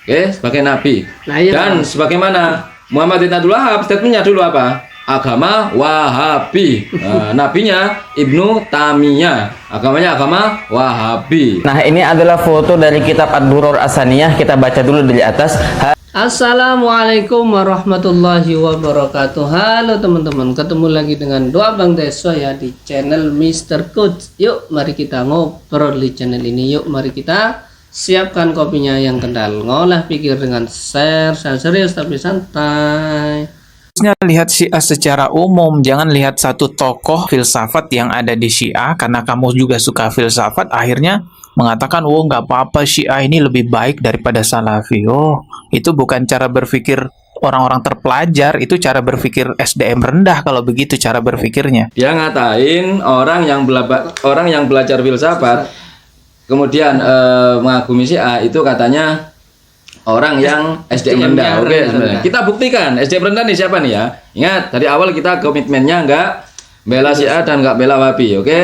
Oke, sebagai nabi. Nah, iya, Dan Pak. sebagaimana Muhammad bin Abdul Wahab, statementnya dulu apa? Agama Wahabi. Nabinya Ibnu Tamiyah. Agamanya agama Wahabi. Nah, ini adalah foto dari kitab Ad-Duror As-Saniyah. Kita baca dulu dari atas. Assalamualaikum warahmatullahi wabarakatuh. Halo teman-teman, ketemu lagi dengan Doa Bang Deso ya di channel Mr. Coach. Yuk mari kita ngobrol di channel ini. Yuk mari kita siapkan kopinya yang kental. Ngolah pikir dengan share serius tapi santai. Lihat Syiah secara umum, jangan lihat satu tokoh filsafat yang ada di Syiah. Karena kamu juga suka filsafat, akhirnya mengatakan, oh nggak apa-apa, Syiah ini lebih baik daripada Salafi. Oh, itu bukan cara berpikir orang-orang terpelajar, itu cara berpikir SDM rendah kalau begitu cara berpikirnya. Dia ngatain orang yang belajar filsafat kemudian mengagumi Syiah itu katanya orang yang SDM rendah. Oke, sebenarnya kita buktikan SDM rendah nih siapa nih ya. Ingat, dari awal kita komitmennya nggak bela Syiah dan nggak bela Wahabi, oke?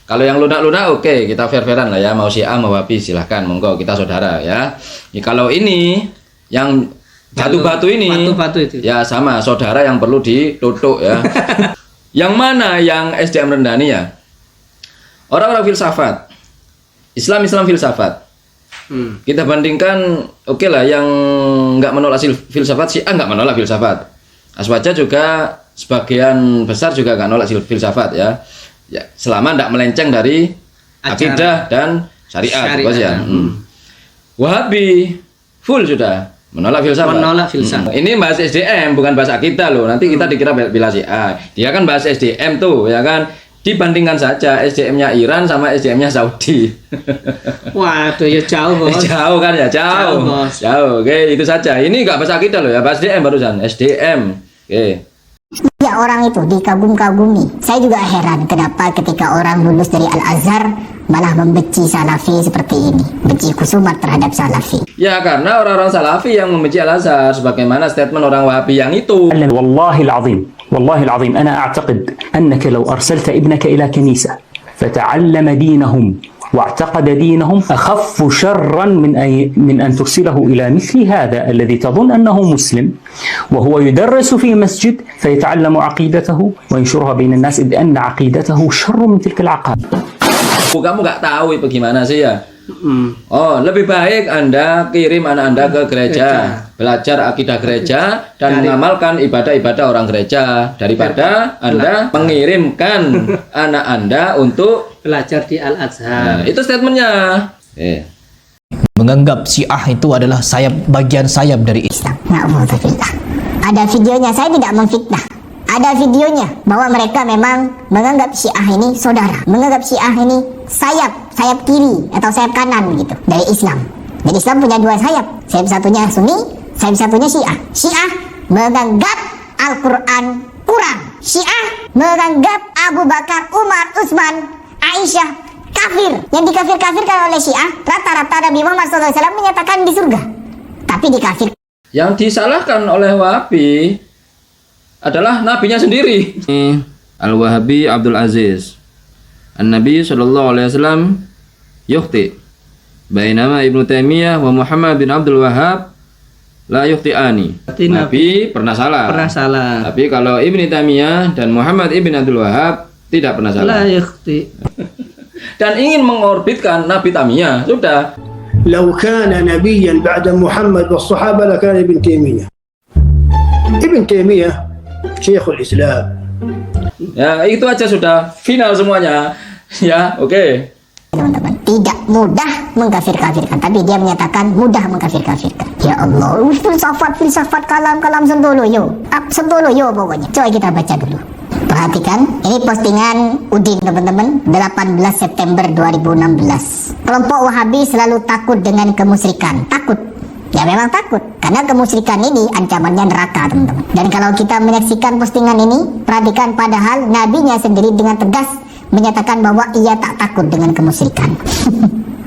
Kalau yang lunak-lunak, oke, kita fair-fairan lah ya. Mau Syiah, mau Wahabi, silahkan, monggo, kita saudara ya. Kalau ini yang batu-batu ini, itu. ya sama, saudara yang perlu ditutuk ya. Yang mana yang SDM rendah nih ya? Orang-orang filsafat, Islam filsafat. Kita bandingkan, oke lah, yang nggak menolak filsafat, Syiah nggak menolak filsafat. Aswaja juga sebagian besar juga nggak nolak filsafat ya. Ya, selama tidak melenceng dari akidah dan syariat. Ya. Wahabi full sudah menolak filsafat. Ini bahas SDM bukan bahas akidah loh. Nanti kita dikira bela Syiah. Dia kan bahas SDM tuh, ya kan? Dibandingkan saja SDM-nya Iran sama SDM-nya Saudi. Waduh, ya jauh bos. Jauh kan ya, jauh. Oke, itu saja. Ini nggak bahas akidah loh ya, bahas SDM barusan. SDM. Oke. Ya, orang itu dikagum-kagumi. Saya juga heran kenapa ketika orang lulus dari Al-Azhar malah membenci Salafi seperti ini, benci khusumat terhadap Salafi. Ya, karena orang-orang Salafi yang membenci Al-Azhar, sebagaimana statement orang Wahabi yang itu. والله العظيم أنا أعتقد أنك لو أرسلت ابنك إلى كنيسة فتعلم دينهم واعتقد دينهم أخف شرا من أن ترسله إلى مثل هذا الذي تظن أنه مسلم وهو يدرس في مسجد فيتعلم عقيدته وينشرها بين الناس بأن عقيدته شر من تلك العقائد. Kamu nggak tahu itu gimana sih ya? Oh, lebih baik Anda kirim anak Anda ke gereja, belajar akidah gereja dan mengamalkan ibadah-ibadah orang gereja daripada Anda mengirimkan anak Anda untuk belajar di Al-Azhar. Nah, itu statementnya. Menganggap Syiah itu adalah bagian sayap dari Islam. Na'udzubillah. Ada videonya, saya tidak memfitnah. Ada videonya bahwa mereka memang menganggap Syiah ini saudara, menganggap Syiah ini sayap kiri atau sayap kanan gitu dari Islam. Dan Islam punya dua sayap satunya Sunni, sayap satunya Syiah. Syiah menganggap Al-Quran kurang. Syiah menganggap Abu Bakar, Umar, Utsman, Aisyah kafir. Yang dikafir-kafirkan oleh Syiah, rata-rata Nabi Muhammad SAW menyatakan di surga, tapi dikafir. Yang disalahkan oleh Wahabi adalah nabinya sendiri. Al-Wahabi Abdul Aziz. An-Nabi sallallahu alaihi wasallam yukhti. Bainama Ibnu Taimiyah wa Muhammad bin Abdul Wahhab la yukhti'ani. Nabi pernah salah. Tapi kalau Ibnu Taimiyah dan Muhammad ibn Abdul Wahhab tidak pernah salah. La yukhti. Dan ingin mengorbitkan Nabi Taimiyah, sudah. لو كان نبيا بعد محمد والصحابة لكان ابن تيمية. ابن تيمية شيخ الإسلام. Ya, itu aja sudah final semuanya. Ya, oke. Teman-teman, tidak mudah mengkafir-kafirkan, tapi dia menyatakan mudah mengkafir-kafirkan. Ya Allah, filsafat kalam Sentoloyo pokoknya. Coba kita baca dulu. Perhatikan, ini postingan Udin teman-teman, 18 September 2016. Kelompok Wahabi selalu takut dengan kemusyrikan. Takut. Ya memang takut, karena kemusyrikan ini ancamannya neraka teman-teman. Dan kalau kita menyaksikan postingan ini, perhatikan, padahal nabinya sendiri dengan tegas menyatakan bahwa ia tak takut dengan kemusyrikan.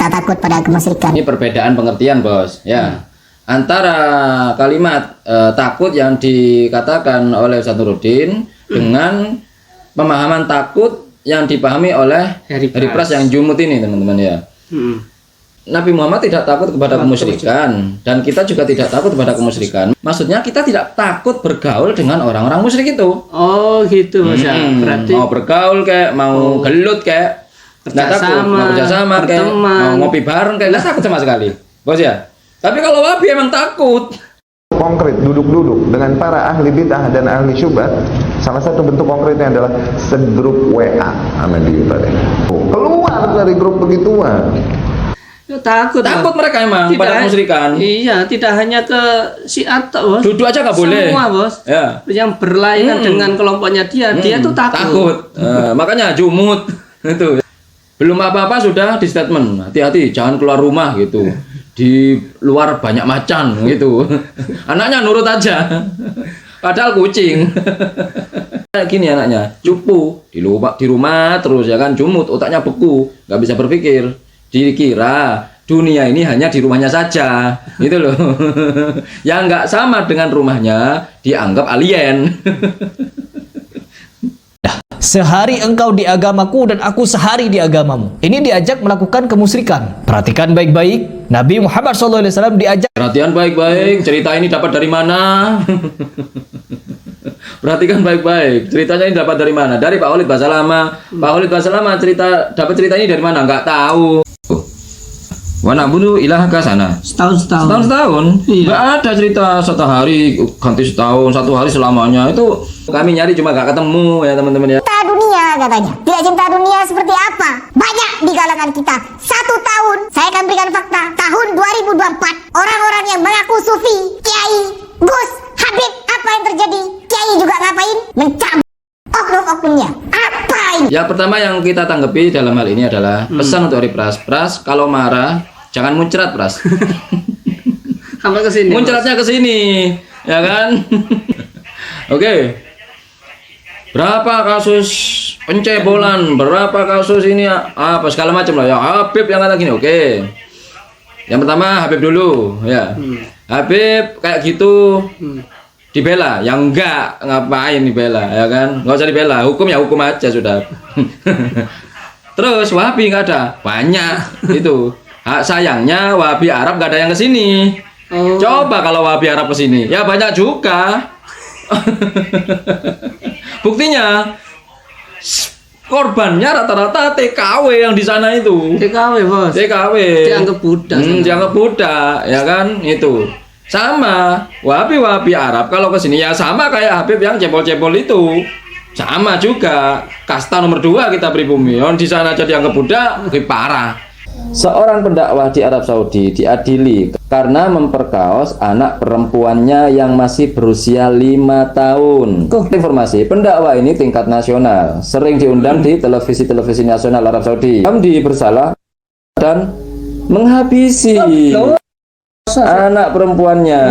Tak takut pada kemusyrikan. Ini perbedaan pengertian, Bos. Ya. Antara kalimat takut yang dikatakan oleh Ustaz Nuruddin dengan pemahaman takut yang dipahami oleh Harry Pras yang jumut ini, teman-teman ya. Nabi Muhammad tidak takut kepada kemusyrikan dan kita juga tidak takut kepada kemusyrikan. Maksudnya kita tidak takut bergaul dengan orang-orang musyrik itu. Oh gitu Mas ya. Berarti mau bergaul kayak mau gelut kayak nggak takut, mau kerjasama kayak mau ngopi bareng kayak nggak takut sama sekali, bos ya. Tapi kalau Wahabi emang takut. Konkret duduk-duduk dengan para ahli bid'ah dan ahli syubhat, salah satu bentuk konkretnya adalah segrup WA sama dia tadi. Keluar dari grup begituan. ya, takut Mereka emang pada kemusyrikan. Iya, tidak hanya ke Syiah tok, Bos. Duduk aja nggak boleh. Semua, Bos. Ya. Yang berlainan dengan kelompoknya dia tuh takut. Makanya jumut itu. Belum apa-apa sudah di statement. Hati-hati, jangan keluar rumah gitu. Di luar banyak macan gitu. Anaknya nurut aja. Padahal kucing. Kayak gini anaknya, cupu di rumah terus ya kan, jumut, otaknya beku, nggak bisa berpikir. Dikira dunia ini hanya di rumahnya saja, gitu loh. Yang nggak sama dengan rumahnya dianggap alien. Sehari engkau di agamaku dan aku sehari di agamamu. Ini diajak melakukan kemusyrikan. Perhatikan baik-baik. Nabi Muhammad SAW diajak. Perhatian baik-baik. Cerita ini dapat dari mana? Perhatikan baik-baik. Ceritanya ini dapat dari mana? Dari Pak Khalid Basalamah. Pak Khalid Basalamah dapat cerita ini dari mana? Nggak tahu. Wa na'budu ilahaka sana. Setahun. Iya. Nggak ada cerita satu hari ganti setahun, satu hari selamanya. Itu kami nyari cuma nggak ketemu ya teman-teman ya. Cinta dunia katanya. Tidak cinta dunia seperti apa? Banyak di kalangan kita. 1 tahun, saya akan berikan fakta. Tahun 2024, orang-orang yang mengaku sufi, kiai, Gus, Habib, apa yang terjadi? Kiai juga ngapain? Mencabut oknum-oknumnya. Apa ini? Ya pertama yang kita tanggapi dalam hal ini adalah pesan untuk Hari Pras. Pras kalau marah jangan muncrat, Pras. Sampai ke sini. Muncratnya ke sini, ya kan? Oke. Berapa kasus pencebolan, berapa kasus ini apa segala macam lah ya. Habib yang kata gini, oke. Yang pertama Habib dulu, ya. Habib kayak gitu dibela, yang enggak ngapain dibela, ya kan? Nggak usah dibela, hukum ya hukum aja sudah. Terus Wahabi nggak ada, banyak itu. Sayangnya Wahabi Arab nggak ada yang kesini. Coba kalau Wahabi Arab kesini, ya banyak juga. Buktinya korbannya rata-rata TKW yang di sana itu. TKW, Bos. TKW. Dianggap budak. Dianggap budak, ya kan? Itu. Sama Wahabi Arab kalau kesini ya sama kayak Habib yang cebol-cebol itu. Sama juga. Kasta nomor 2 kita pribumi. Di sana jadi dianggap budak, lebih parah. Seorang pendakwah di Arab Saudi diadili karena memperkaos anak perempuannya yang masih berusia 5 tahun. Informasi, pendakwah ini tingkat nasional, sering diundang di televisi-televisi nasional Arab Saudi. Hamdi bersalah dan menghabisi anak perempuannya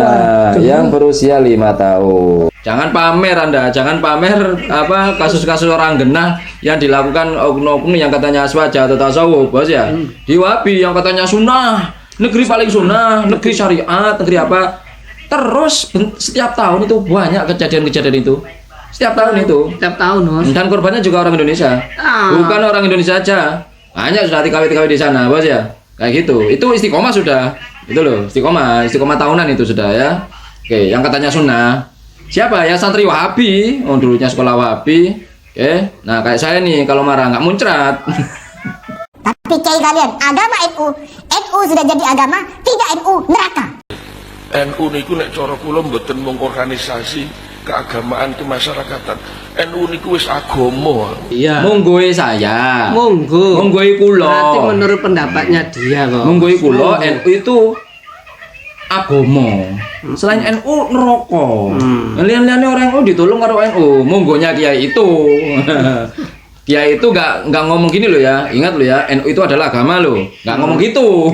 yang berusia 5 tahun. Jangan pamer Anda, jangan pamer apa kasus-kasus orang genah yang dilakukan oknum-oknum yang katanya swaja atau tasawuf, bos ya. Di Wahabi yang katanya sunnah, negeri paling sunnah, negeri syariat, negeri apa. Terus setiap tahun itu banyak kejadian-kejadian itu. Setiap tahun itu. Setiap tahun, Bos. Dan korbannya juga orang Indonesia. Bukan orang Indonesia aja. Banyak sudah TKW di sana, bos ya. Kayak gitu. Itu istiqomah sudah. Itu loh, istiqomah tahunan itu sudah ya. Oke, yang katanya sunnah. Siapa ya? Santri Wahabi. Oh, dulunya sekolah Wahabi. Oke. Nah, kayak saya nih kalau marah nggak muncrat. Tapi kiai kalian, agama NU sudah jadi agama, tidak NU neraka. NU niku nek cara kula mboten mung organisasi keagamaan kemasyarakatan. NU niku wis agama. Iya. Monggoe saya. Monggoe kula. Berarti menurut pendapatnya dia, Bos. Monggoe kula NU itu agama. Selain NU neraka. Lian-liane orang NU ditolong karo NU. Monggonya kiai itu. Kiai itu nggak ngomong gini loh ya. Ingat loh ya, NU itu adalah agama loh. Nggak ngomong gitu.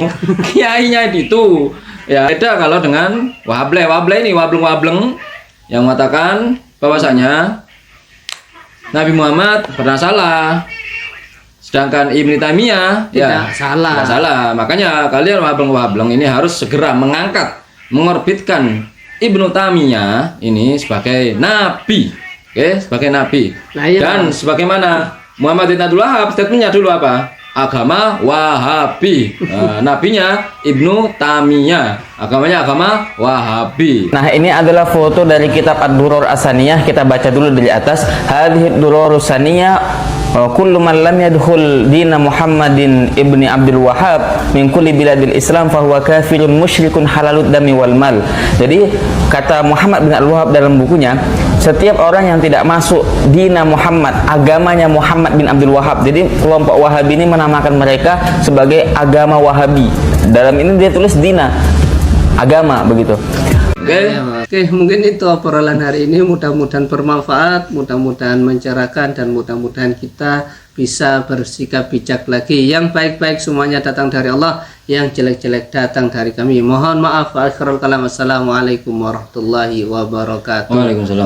Kiainya itu. Ya beda kalau dengan Wahable ini wableng yang mengatakan bahwasanya Nabi Muhammad pernah salah. Sedangkan Ibnu Taimiyah tidak salah. Makanya kalian wableng ini harus segera mengorbitkan Ibnu Taimiyah ini sebagai nabi. Oke, sebagai nabi. Nah, iya. Dan sebagaimana Muhammad bin Abdul Wahab statementnya dulu apa? agama Wahabi. Nabinya Ibnu Tamiyah, agamanya agama Wahabi. Nah, ini adalah foto dari kitab Ad-Duror As-Saniyah. Kita baca dulu dari atas. Hadhihi Ad-Duror As-Saniyah, kullu man lam yadkhul dina Muhammadin ibni Abdul Wahhab min kulli biladil Islam fahuwa kafirun musyrikun halalud dami wal mal. Jadi kata Muhammad bin Abdul Wahhab dalam bukunya, setiap orang yang tidak masuk dina Muhammad, agamanya Muhammad bin Abdul Wahhab. Jadi kelompok Wahabi ini menamakan mereka sebagai agama Wahabi. Dalam ini dia tulis dina, agama, begitu. Oke, mungkin itu obrolan hari ini. Mudah-mudahan bermanfaat, mudah-mudahan mencerahkan, dan mudah-mudahan kita bisa bersikap bijak lagi. Yang baik-baik semuanya datang dari Allah, yang jelek-jelek datang dari kami. Mohon maaf. Akhirul kalam. Assalamualaikum warahmatullahi wabarakatuh. Waalaikumsalam.